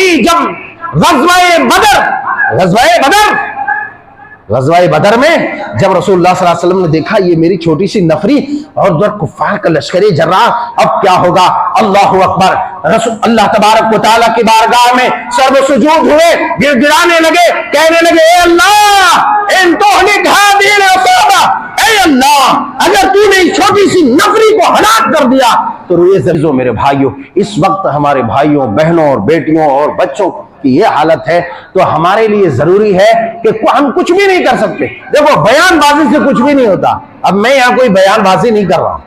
وہی جب غزوہ بدر میں جب رسول اللہ صلی اللہ علیہ وسلم نے دیکھا یہ میری چھوٹی سی نفری اور در کفار کا لشکر جرار، اب کیا ہوگا؟ اللہ اکبر، رسول اللہ تبارک و تعالیٰ کی بارگاہ میں سر و سجود ہوئے، گر گرانے لگے، کہنے لگے اے اللہ ان تہلک ہذہ العصابہ، اے اللہ اگر تو نے اس چھوٹی سی نفری کو ہلاک کر دیا تو روئے زمین۔ میرے بھائیوں، اس وقت ہمارے بھائیوں بہنوں اور بیٹیوں اور بچوں کی یہ حالت ہے تو ہمارے لیے ضروری ہے کہ ہم کچھ بھی نہیں کر سکتے۔ دیکھو بیان بازی سے کچھ بھی نہیں ہوتا۔ اب میں یہاں کوئی بیان بازی نہیں کر رہا ہوں،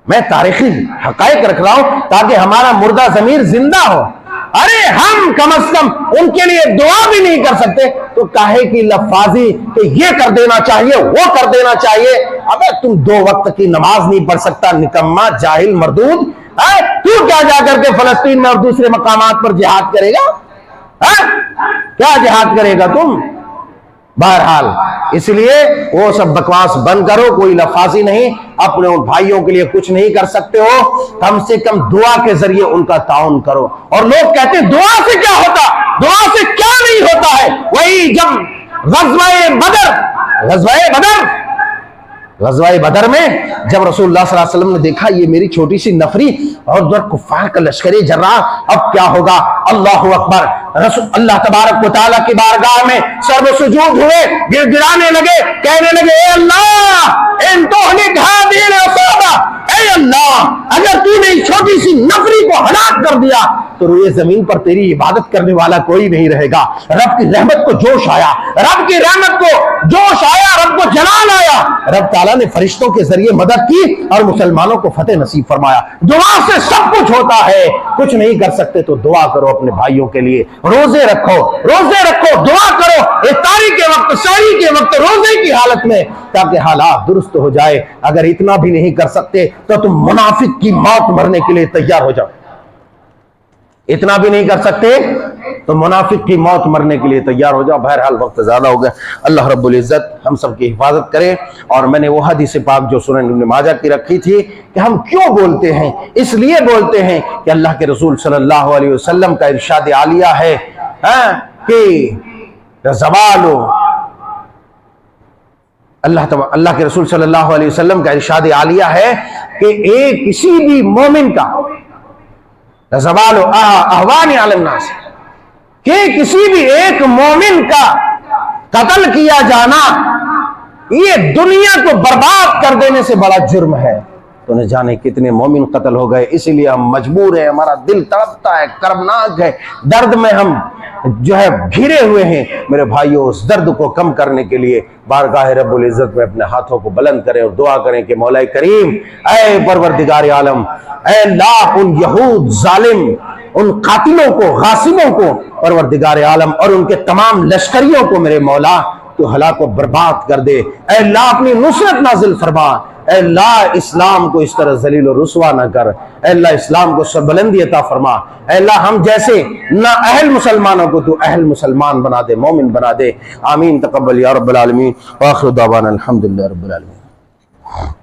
میں تاریخی حقائق رکھ رہا ہوں تاکہ ہمارا مردہ ضمیر زندہ ہو۔ ارے ہم کم از کم ان کے لیے دعا بھی نہیں کر سکتے تو کاہے کی لفاظی کہ یہ کر دینا چاہیے وہ کر دینا چاہیے۔ ابے تم 2 وقت کی نماز نہیں پڑھ سکتا، نکما جاہل مردود، تو کیا جا کر کے فلسطین میں اور دوسرے مقامات پر جہاد کرے گا؟ کیا جہاد کرے گا تم؟ بہرحال اس لیے وہ سب بکواس بند کرو، کوئی لفاظی نہیں، اپنے ان بھائیوں کے لیے کچھ نہیں کر سکتے ہو، کم سے کم دعا کے ذریعے ان کا تعاون کرو۔ اور لوگ کہتے ہیں دعا سے کیا ہوتا؟ دعا سے کیا نہیں ہوتا ہے؟ وہی جب غزوہ بدر میں جب رسول اللہ صلی اللہ علیہ وسلم نے دیکھا یہ میری چھوٹی سی نفری اور در کفار کا لشکر جرار، اب کیا ہوگا؟ اللہ اکبر، رسول اللہ تبارک و تعالیٰ کی بارگاہ میں سر و سجود ہوئے، گر گرانے لگے، کہنے لگے اے اللہ ان تہلک ہذہ العصابہ، اے اللہ اگر تو نے اس چھوٹی سی نفری کو ہلاک کر دیا تو روئے زمین پر تیری عبادت کرنے والا کوئی نہیں رہے گا۔ رب کی رحمت کو جوش آیا، رب کی رحمت کو جوش آیا، رب کو جلال آیا، رب تعالیٰ نے فرشتوں کے ذریعے مدد کی اور مسلمانوں کو فتح نصیب فرمایا۔ دعا سے سب کچھ ہوتا ہے، کچھ نہیں کر سکتے تو دعا کرو اپنے بھائیوں کے لیے، روزے رکھو، دعا کرو افطاری کے وقت، سحری کے وقت، روزے کی حالت میں، تاکہ حالات درست ہو جائے۔ اگر اتنا بھی نہیں کر سکتے تو تم منافق کی موت مرنے کے لیے تیار ہو جاؤ۔ اتنا بھی نہیں کر سکتے تو منافق کی موت مرنے کے لیے تیار ہو جاؤ۔ بہرحال وقت زیادہ ہو گیا، اللہ رب العزت ہم سب کی حفاظت کرے۔ اور میں نے وہ حدیث پاک جو سنن ابن ماجہ کی رکھی تھی کہ ہم کیوں بولتے ہیں، اس لیے بولتے ہیں کہ اللہ کے رسول صلی اللہ علیہ وسلم کا ارشاد عالیہ ہے کہ زوال اللہ کے رسول صلی اللہ علیہ وسلم کا ارشاد عالیہ ہے کہ کسی بھی مومن کا زوال احوان علی الناس، کہ کسی بھی ایک مومن کا قتل کیا جانا یہ دنیا کو برباد کر دینے سے بڑا جرم ہے۔ تو نہ جانے کتنے مومن قتل ہو گئے، اسی لیے ہم مجبور ہیں، ہمارا دل تڑپتا ہے، کربناک ہے، درد میں ہم گھرے ہوئے ہیں۔ میرے بھائیوں، اس درد کو کم کرنے کے لیے بارگاہ رب العزت میں اپنے ہاتھوں کو بلند کریں اور دعا کریں کہ مولا کریم اے پروردگار عالم، اے اللہ ان یہود ظالم، ان قاتلوں کو، غاصبوں کو پروردگار عالم اور ان کے تمام لشکریوں کو میرے مولا تو ہلاک و برباد کر دے۔ اے اللہ اپنی نصرت نازل فرما، اے اللہ اسلام کو اس طرح ذلیل و رسوا نہ کر، اے اللہ اسلام کو سربلندی عطا فرما، اے اللہ ہم جیسے نہ اہل مسلمانوں کو تو اہل مسلمان بنا دے، مومن بنا دے۔ آمین، تقبل یا رب العالمین، وآخر دعوانا الحمدللہ رب العالمین۔